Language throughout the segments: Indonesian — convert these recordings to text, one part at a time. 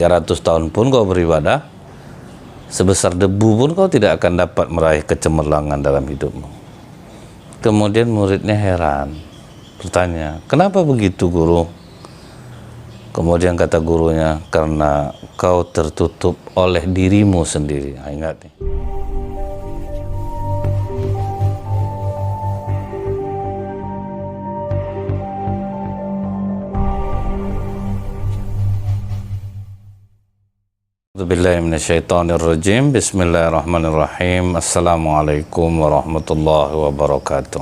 300 tahun pun kau beribadah, sebesar debu pun kau tidak akan dapat meraih kecemerlangan dalam hidupmu. Kemudian muridnya heran, bertanya, kenapa begitu guru? Kemudian kata gurunya, karena kau tertutup oleh dirimu sendiri. Nah, ingat nih. Bismillahirrahmanirrahim. Bismillahirrahmanirrahim. Assalamualaikum warahmatullahi wabarakatuh.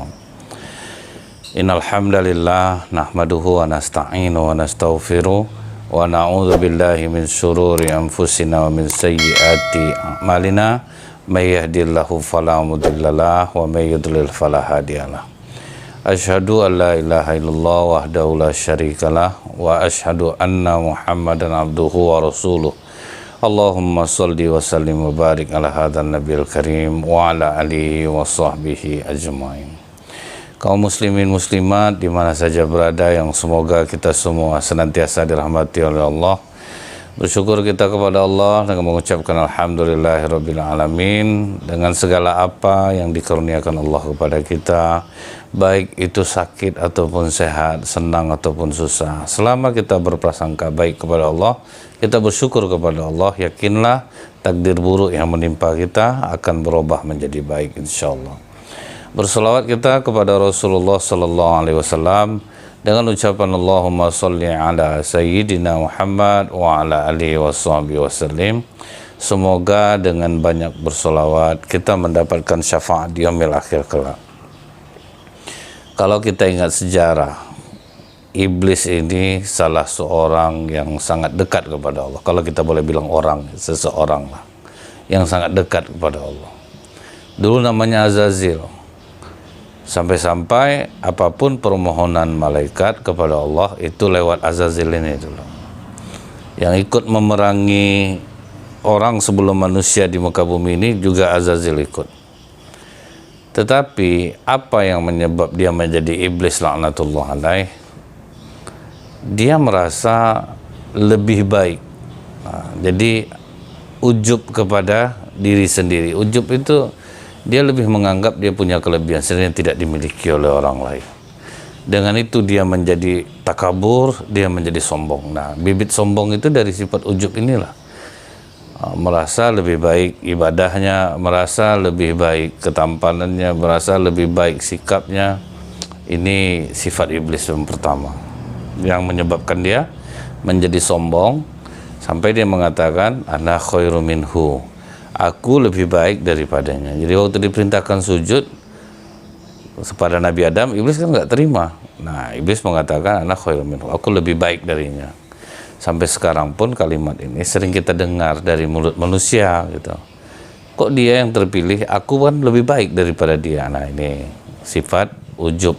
Innal hamdalillah nahmaduhu wa nasta'inu wa nastaghfiruh wa na'udzu billahi min syururi anfusina wa min sayyiati a'malina may yahdihillahu fala mudhillalah wa may yudlil fala hadiyalah. Asyhadu an la ilaha illallah wahdahu la syarikalah wa asyhadu anna Muhammadan abduhu wa rasuluh. Allahumma salli wa sallim wa barik ala hadzal nabiyil karim wa ala alihi wa sahbihi ajmain. Kaum muslimin muslimat di mana saja berada, yang semoga kita semua senantiasa dirahmati oleh Allah. Bersyukur kita kepada Allah dengan mengucapkan alhamdulillahirabbil alamin dengan segala apa yang dikaruniakan Allah kepada kita, baik itu sakit ataupun sehat, senang ataupun susah. Selama kita berprasangka baik kepada Allah, kita bersyukur kepada Allah, yakinlah takdir buruk yang menimpa kita akan berubah menjadi baik insyaallah. Berselawat kita kepada Rasulullah sallallahu alaihi wasallam dengan ucapan Allahumma sholli ala sayyidina Muhammad wa ala alihi washabihi wasallim. Semoga dengan banyak bersolawat kita mendapatkan syafaat di yaumil akhir kelak. Kalau kita ingat sejarah, iblis ini salah seorang yang sangat dekat kepada Allah. Kalau kita boleh bilang orang, seseorang lah yang sangat dekat kepada Allah. Dulu namanya Azazil. Sampai-sampai apapun permohonan malaikat kepada Allah itu lewat Azazil ini dulu. Yang ikut memerangi orang sebelum manusia di muka bumi ini juga Azazil ikut. Tetapi apa yang menyebab dia menjadi iblis laknatullah alaih? Dia merasa lebih baik. Nah, jadi ujub kepada diri sendiri. Ujub itu dia lebih menganggap dia punya kelebihan sendiri yang tidak dimiliki oleh orang lain. Dengan itu dia menjadi takabur, dia menjadi sombong. Nah, bibit sombong itu dari sifat ujub inilah. Merasa lebih baik ibadahnya, merasa lebih baik ketampanannya, merasa lebih baik sikapnya. Ini sifat iblis yang pertama yang menyebabkan dia menjadi sombong sampai dia mengatakan ana khairu minhu, aku lebih baik daripadanya. Jadi waktu diperintahkan sujud kepada Nabi Adam, iblis kan nggak terima. Nah, iblis mengatakan ana khairu minhu, aku lebih baik darinya. Sampai sekarang pun kalimat ini sering kita dengar dari mulut manusia gitu. Kok dia yang terpilih, aku kan lebih baik daripada dia. Nah, ini sifat ujub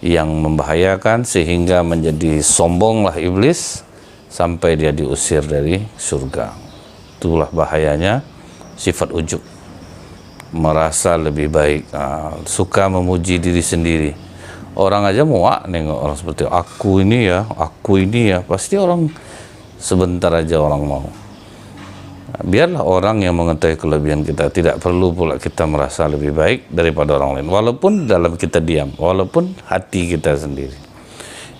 yang membahayakan sehingga menjadi sombonglah iblis sampai dia diusir dari surga. Itulah bahayanya sifat ujub, merasa lebih baik, suka memuji diri sendiri. Orang aja muak nengok orang seperti aku ini ya, pasti orang sebentar aja orang mau. Biarlah orang yang mengetahui kelebihan kita, tidak perlu pula kita merasa lebih baik daripada orang lain, walaupun dalam kita diam, walaupun hati kita sendiri.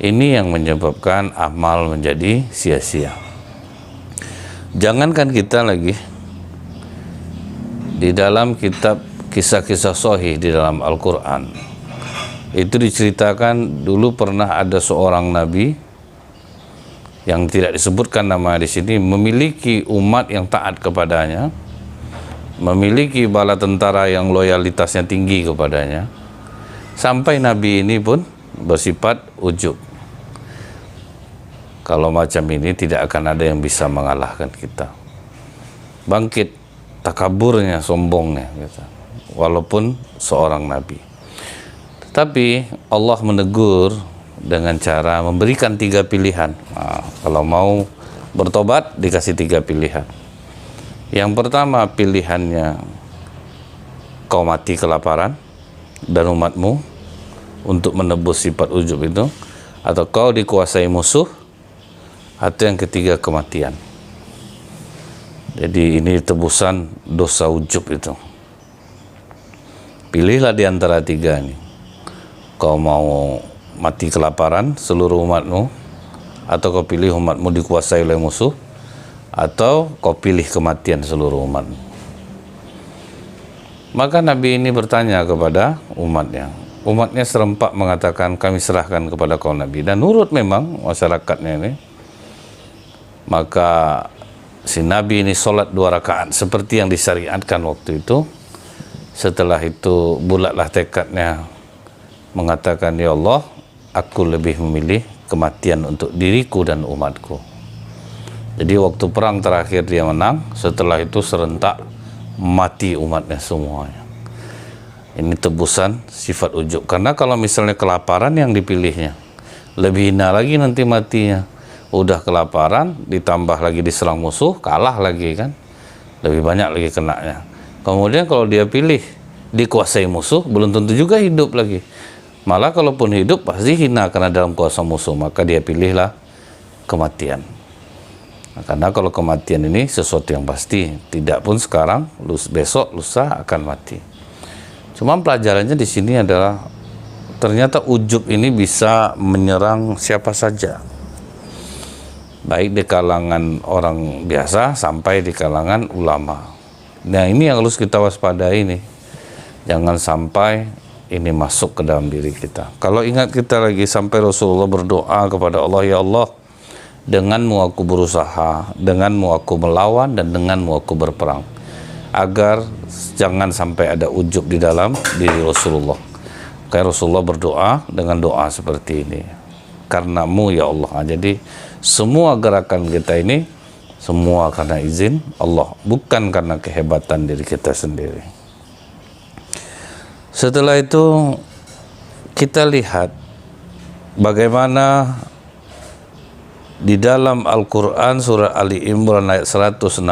Ini yang menyebabkan amal menjadi sia-sia. Jangankan kita lagi, di dalam kitab kisah-kisah sahih di dalam Al-Quran itu diceritakan dulu pernah ada seorang nabi yang tidak disebutkan nama di sini, memiliki umat yang taat kepadanya, memiliki bala tentara yang loyalitasnya tinggi kepadanya, sampai nabi ini pun bersifat ujub. Kalau macam ini tidak akan ada yang bisa mengalahkan kita. Bangkit takaburnya, sombongnya gitu. Walaupun seorang nabi. Tetapi Allah menegur dengan cara memberikan 3 pilihan. Nah, kalau mau bertobat dikasih 3 pilihan. Yang pertama pilihannya, kau mati kelaparan dan umatmu untuk menebus sifat ujub itu, atau kau dikuasai musuh, atau yang ketiga kematian. Jadi ini tebusan dosa ujub itu. Pilihlah di antara tiga ini. Kau mau mati kelaparan seluruh umatmu, atau kau pilih umatmu dikuasai oleh musuh, atau kau pilih kematian seluruh umatmu. Maka Nabi ini bertanya kepada umatnya. Umatnya serempak mengatakan, kami serahkan kepada kau Nabi. Dan nurut memang masyarakatnya ini. Maka si Nabi ini sholat 2 rakaat seperti yang disyariatkan waktu itu. Setelah itu bulatlah tekadnya mengatakan, ya Allah, aku lebih memilih kematian untuk diriku dan umatku. Jadi waktu perang terakhir dia menang, setelah itu serentak mati umatnya semuanya. Ini tebusan sifat ujub. Karena kalau misalnya kelaparan yang dipilihnya, lebih hina lagi nanti matinya. Udah kelaparan, ditambah lagi diserang musuh, kalah lagi kan. Lebih banyak lagi kenanya. Kemudian kalau dia pilih dikuasai musuh, belum tentu juga hidup lagi. Malah kalaupun hidup pasti hina karena dalam kuasa musuh. Maka dia pilihlah kematian. Nah, karena kalau kematian ini sesuatu yang pasti, tidak pun sekarang, besok, lusa akan mati. Cuma pelajarannya di sini adalah ternyata ujub ini bisa menyerang siapa saja. Baik di kalangan orang biasa sampai di kalangan ulama. Nah, ini yang harus kita waspadai nih. Jangan sampai ini masuk ke dalam diri kita. Kalau ingat kita lagi sampai Rasulullah berdoa kepada Allah, ya Allah, denganmu aku berusaha, denganmu aku melawan, dan denganmu aku berperang. Agar jangan sampai ada ujub di dalam diri Rasulullah. Kayak Rasulullah berdoa dengan doa seperti ini. Karenamu ya Allah. Jadi semua gerakan kita ini semua karena izin Allah, bukan karena kehebatan diri kita sendiri. Setelah itu kita lihat bagaimana di dalam Al-Quran surah Ali Imran ayat 165,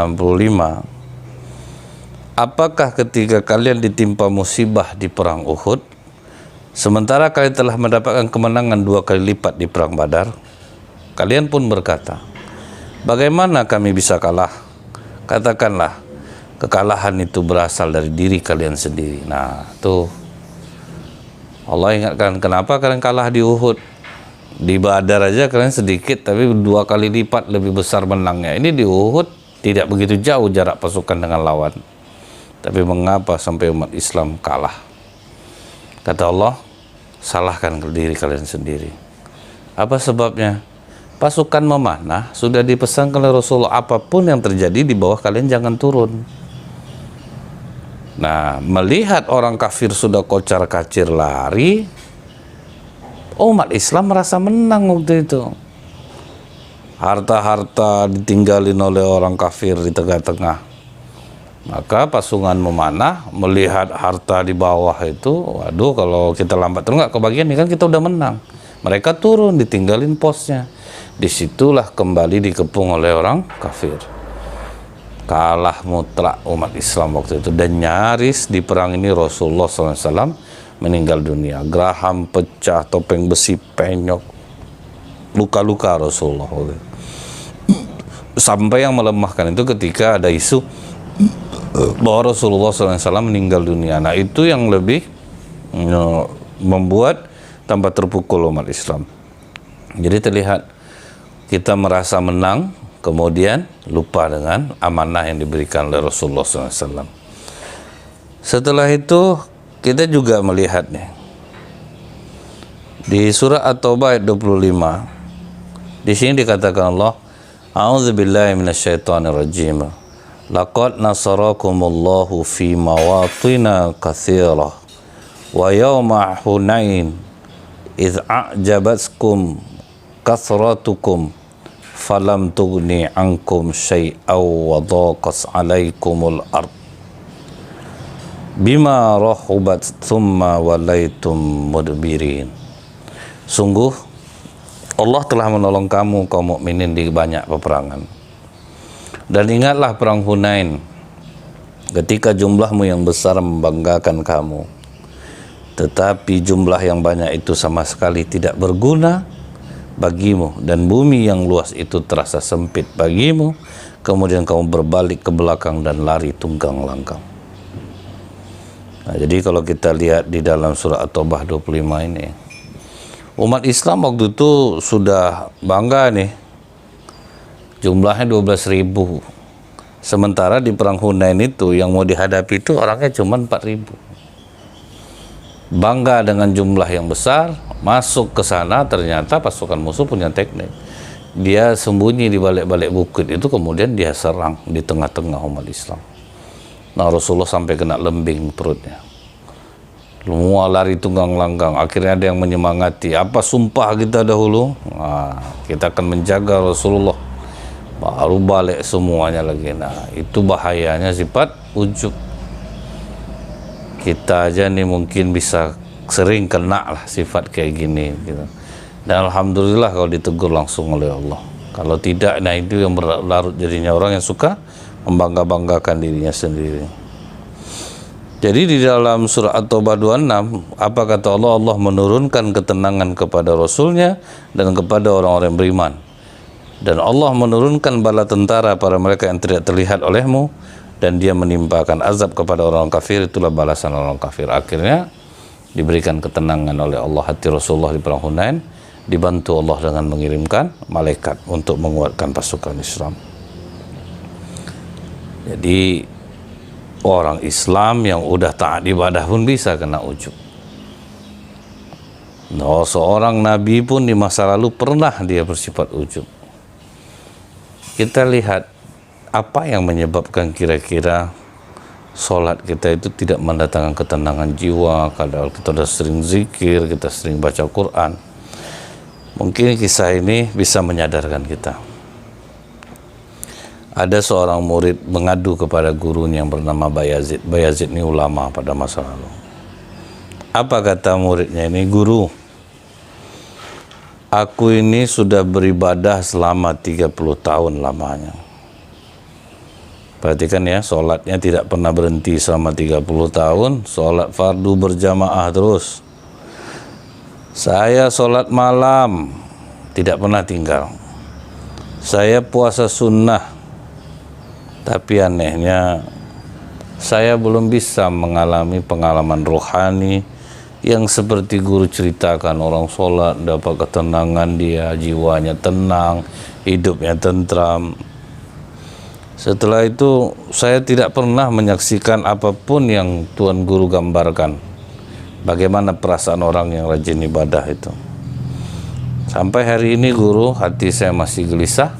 apakah ketika kalian ditimpa musibah di perang Uhud, sementara kalian telah mendapatkan kemenangan 2 kali lipat di perang Badar, kalian pun berkata, bagaimana kami bisa kalah? Katakanlah, kekalahan itu berasal dari diri kalian sendiri. Nah, tuh Allah ingatkan, kenapa kalian kalah di Uhud? Di Badar aja kalian sedikit, tapi 2 kali lipat lebih besar menangnya. Ini di Uhud tidak begitu jauh jarak pasukan dengan lawan. Tapi mengapa sampai umat Islam kalah? Kata Allah, salahkan diri kalian sendiri. Apa sebabnya? Pasukan memanah sudah dipesankan oleh Rasulullah, apapun yang terjadi di bawah kalian jangan turun. Nah, melihat orang kafir sudah kocar-kacir lari, umat Islam merasa menang waktu itu. Harta-harta ditinggalin oleh orang kafir di tengah-tengah. Maka pasukan memanah melihat harta di bawah itu, waduh, kalau kita lambat terus nggak kebagian nih kan kita udah menang. Mereka turun, ditinggalin posnya. Disitulah kembali dikepung oleh orang kafir. Kalah mutlak umat Islam waktu itu, dan nyaris di perang ini Rasulullah SAW meninggal dunia. Geraham pecah, topeng besi penyok, luka-luka Rasulullah. Sampai yang melemahkan itu ketika ada isu bahwa Rasulullah SAW meninggal dunia. Nah, itu yang lebih membuat tambah terpukul umat Islam. Jadi terlihat kita merasa menang, kemudian lupa dengan amanah yang diberikan oleh Rasulullah SAW. Setelah itu kita juga melihat nih di surah At-Taubah ayat 25. Di sini dikatakan Allah, A'udzubillahi minasyaitonirrajim. Laqad nasarakumullahu fi mawatina katsirah wa yawma Hunain idz a'jabatkum kathratukum falam tughni ankum syai'aw wa dhaqat 'alaikumul ard bima rahubat thumma walaitum mudbirin. Sungguh Allah telah menolong kamu kaum mukminin di banyak peperangan. Dan ingatlah perang Hunain, ketika jumlahmu yang besar membanggakan kamu, tetapi jumlah yang banyak itu sama sekali tidak berguna bagimu dan bumi yang luas itu terasa sempit bagimu, kemudian kamu berbalik ke belakang dan lari tunggang langgang. Nah, jadi kalau kita lihat di dalam surah At-Taubah 25 ini, umat Islam waktu itu sudah bangga nih, jumlahnya 12.000. Sementara di perang Hunain itu yang mau dihadapi itu orangnya cuma 4.000. Bangga dengan jumlah yang besar, masuk ke sana ternyata pasukan musuh punya teknik. Dia sembunyi di balik-balik bukit itu, kemudian dia serang di tengah-tengah umat Islam. Nah, Rasulullah sampai kena lembing perutnya. Semua lari tunggang langgang. Akhirnya ada yang menyemangati, apa sumpah kita dahulu? Nah, kita akan menjaga Rasulullah. Baru balik semuanya lagi. Nah, itu bahayanya sifat ujub. Kita aja nih mungkin bisa sering kena lah sifat kayak gini gitu. Dan alhamdulillah kalau ditegur langsung oleh Allah. Kalau tidak, nah itu yang berlarut jadinya orang yang suka membangga-banggakan dirinya sendiri. Jadi di dalam surah At-Taubah 26, apa kata Allah? Allah menurunkan ketenangan kepada Rasulnya dan kepada orang-orang yang beriman. Dan Allah menurunkan bala tentara para mereka yang tidak terlihat olehmu, dan dia menimpakan azab kepada orang kafir, itulah balasan orang kafir. Akhirnya diberikan ketenangan oleh Allah hati Rasulullah di perang Hunain, dibantu Allah dengan mengirimkan malaikat untuk menguatkan pasukan Islam. Jadi orang Islam yang udah taat ibadah pun bisa kena ujub. Nah, seorang nabi pun di masa lalu pernah dia bersifat ujub. Kita lihat apa yang menyebabkan kira-kira sholat kita itu tidak mendatangkan ketenangan jiwa, padahal kita sudah sering zikir, kita sering baca Quran. Mungkin kisah ini bisa menyadarkan kita. Ada seorang murid mengadu kepada gurunya yang bernama Bayazid. Bayazid ini ulama pada masa lalu. Apa kata muridnya ini? Guru, aku ini sudah beribadah selama 30 tahun lamanya. Perhatikan ya, sholatnya tidak pernah berhenti selama 30 tahun, sholat fardu berjamaah terus. Saya sholat malam, tidak pernah tinggal. Saya puasa sunnah, tapi anehnya saya belum bisa mengalami pengalaman rohani yang seperti guru ceritakan. Orang sholat dapat ketenangan, dia jiwanya tenang, hidupnya tentram. Setelah itu saya tidak pernah menyaksikan apapun yang Tuan Guru gambarkan. Bagaimana perasaan orang yang rajin ibadah itu. Sampai hari ini Guru, hati saya masih gelisah,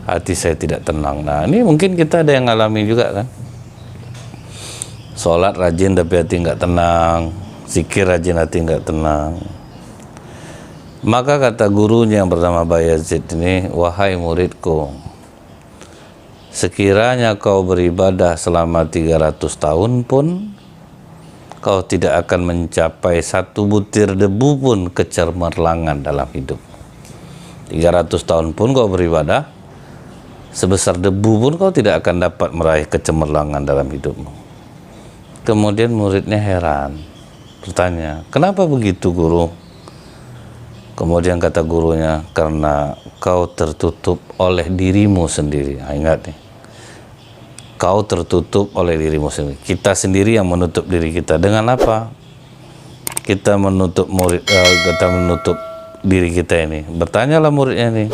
hati saya tidak tenang. Nah, ini mungkin kita ada yang ngalami juga kan. Sholat rajin tapi hati nggak tenang, zikir rajin hati nggak tenang. Maka kata gurunya yang bernama Bayazid ini, wahai muridku, sekiranya kau beribadah selama 300 tahun pun, kau tidak akan mencapai satu butir debu pun kecemerlangan dalam hidup. 300 tahun pun kau beribadah, sebesar debu pun kau tidak akan dapat meraih kecemerlangan dalam hidupmu. Kemudian muridnya heran, bertanya, kenapa begitu guru? Kemudian kata gurunya, karena kau tertutup oleh dirimu sendiri. Nah, ingat nih, kau tertutup oleh dirimu sendiri. Kita sendiri yang menutup diri kita. Dengan apa? Kita menutup diri kita ini. Bertanyalah muridnya ini,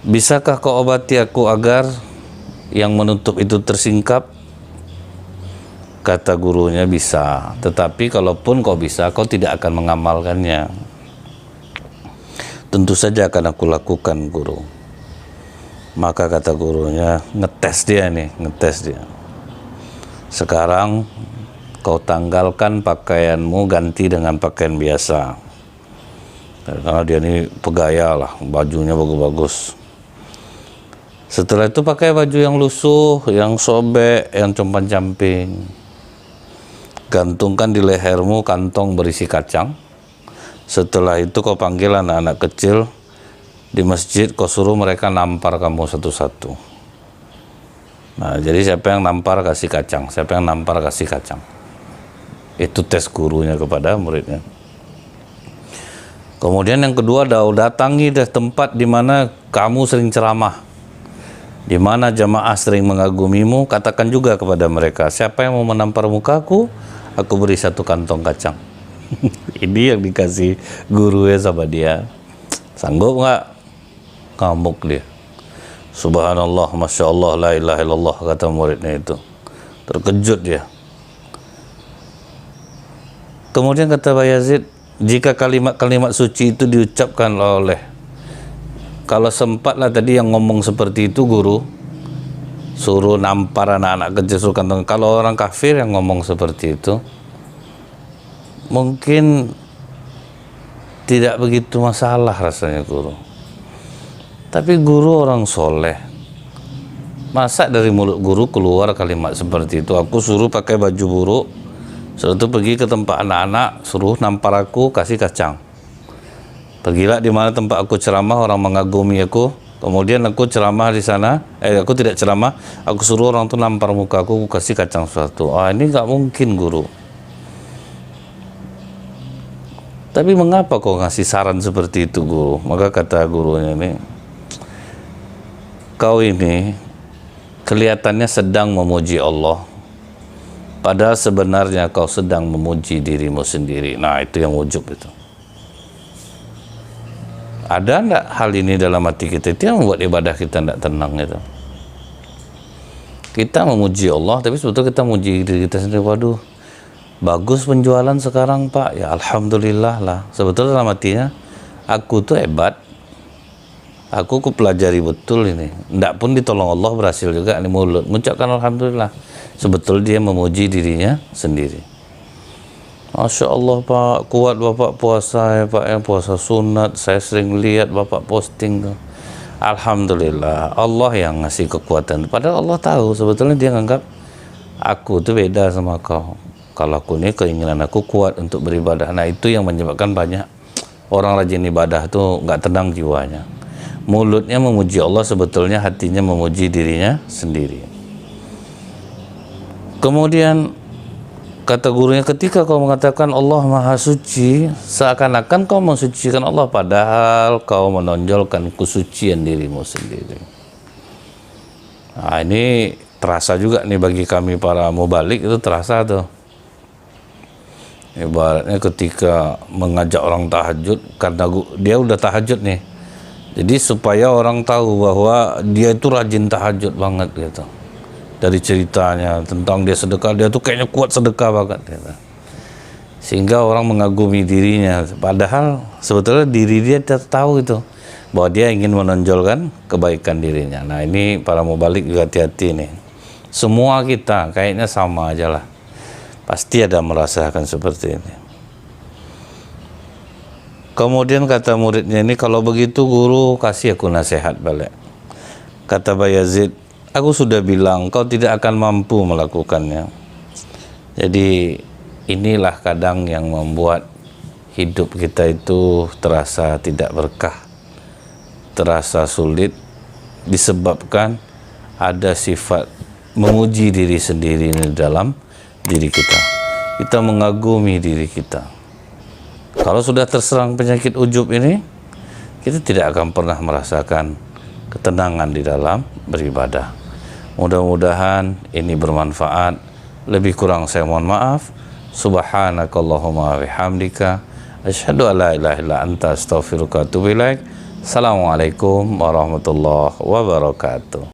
bisakah kau obati aku agar yang menutup itu tersingkap? Kata gurunya, bisa. Tetapi kalaupun kau bisa, kau tidak akan mengamalkannya. Tentu saja akan aku lakukan, guru. Maka kata gurunya, ngetes dia. Sekarang kau tanggalkan pakaianmu, ganti dengan pakaian biasa. Karena dia ini pegaya lah, bajunya bagus-bagus. Setelah itu pakai baju yang lusuh, yang sobek, yang compang-camping. Gantungkan di lehermu kantong berisi kacang. Setelah itu kau panggil anak-anak kecil di masjid, kau suruh mereka nampar kamu satu-satu. Nah, jadi siapa yang nampar kasih kacang, siapa yang nampar kasih kacang. Itu tes gurunya kepada muridnya. Kemudian yang kedua, datangi tempat di mana kamu sering ceramah, di mana jamaah sering mengagumimu, katakan juga kepada mereka, siapa yang mau menampar mukaku, aku beri 1 kantong kacang. Ini yang dikasih guru ya sama dia. Sanggup nggak? Ngamuk dia. Subhanallah, Masya Allah, la ilaha illallah, kata muridnya itu. Terkejut dia. Kemudian kata Bayazid, jika kalimat-kalimat suci itu diucapkan kalau sempatlah tadi yang ngomong seperti itu guru, suruh nampar anak-anak kecil, suruh kantong. Kalau orang kafir yang ngomong seperti itu, mungkin tidak begitu masalah rasanya guru. Tapi guru orang soleh, masa dari mulut guru keluar kalimat seperti itu? Aku suruh pakai baju buruk, setelah itu pergi ke tempat anak-anak, suruh nampar aku, kasih kacang. Pergilah di mana tempat aku ceramah, orang mengagumi aku. Kemudian aku ceramah di sana, aku tidak ceramah, aku suruh orang tu nampar muka aku, kasih kacang sesuatu. Ini nggak mungkin guru. Tapi mengapa kau ngasih saran seperti itu guru? Maka kata gurunya ini, kau ini kelihatannya sedang memuji Allah, padahal sebenarnya kau sedang memuji dirimu sendiri. Nah, itu yang ujub itu. Ada enggak hal ini dalam hati kita? Itu yang membuat ibadah kita enggak tenang itu. Kita memuji Allah, tapi sebetulnya kita memuji diri kita sendiri. Waduh, bagus penjualan sekarang Pak. Ya Alhamdulillah lah. Sebetulnya dalam hatinya, aku tuh hebat. Aku pelajari betul ini. Enggak pun ditolong Allah berhasil juga ini mulut. Mengucapkan Alhamdulillah. Sebetulnya dia memuji dirinya sendiri. Masya Allah Pak, kuat Bapak puasa ya Pak ya, puasa sunat. Saya sering lihat Bapak posting tuh. Alhamdulillah, Allah yang ngasih kekuatan. Padahal Allah tahu, sebetulnya dia nganggap aku tuh beda sama kau. Kalau aku ini keinginan aku kuat untuk beribadah. Nah itu yang menyebabkan banyak orang rajin ibadah tuh nggak tenang jiwanya. Mulutnya memuji Allah, sebetulnya hatinya memuji dirinya sendiri. Kemudian kata gurunya, ketika kau mengatakan Allah Maha Suci, seakan-akan kau mensucikan Allah, padahal kau menonjolkan kesucian dirimu sendiri. Nah ini terasa juga nih bagi kami para mubalik, itu terasa tuh. Ibaratnya ketika mengajak orang tahajud, karena dia udah tahajud nih, jadi supaya orang tahu bahwa dia itu rajin tahajud banget gitu. Dari ceritanya tentang dia sedekah, dia tuh kayaknya kuat sedekah banget gitu. Sehingga orang mengagumi dirinya, padahal sebetulnya diri dia tahu itu bahwa dia ingin menonjolkan kebaikan dirinya. Nah ini para mubalik juga hati-hati nih. Semua kita kayaknya sama aja lah, pasti ada merasakan seperti ini. Kemudian kata muridnya ini, kalau begitu guru kasih aku nasihat balik. Kata Bayazid, aku sudah bilang kau tidak akan mampu melakukannya. Jadi inilah kadang yang membuat hidup kita itu terasa tidak berkah, terasa sulit, disebabkan ada sifat memuji diri sendiri di dalam diri kita. Kita mengagumi diri kita. Kalau sudah terserang penyakit ujub ini, kita tidak akan pernah merasakan ketenangan di dalam beribadah. Mudah-mudahan ini bermanfaat. Lebih kurang saya mohon maaf. Subhanakallahumma bihamdika asyhadu an la ilaha illa anta astaghfiruka wa atubu ilaik. Assalamualaikum warahmatullahi wabarakatuh.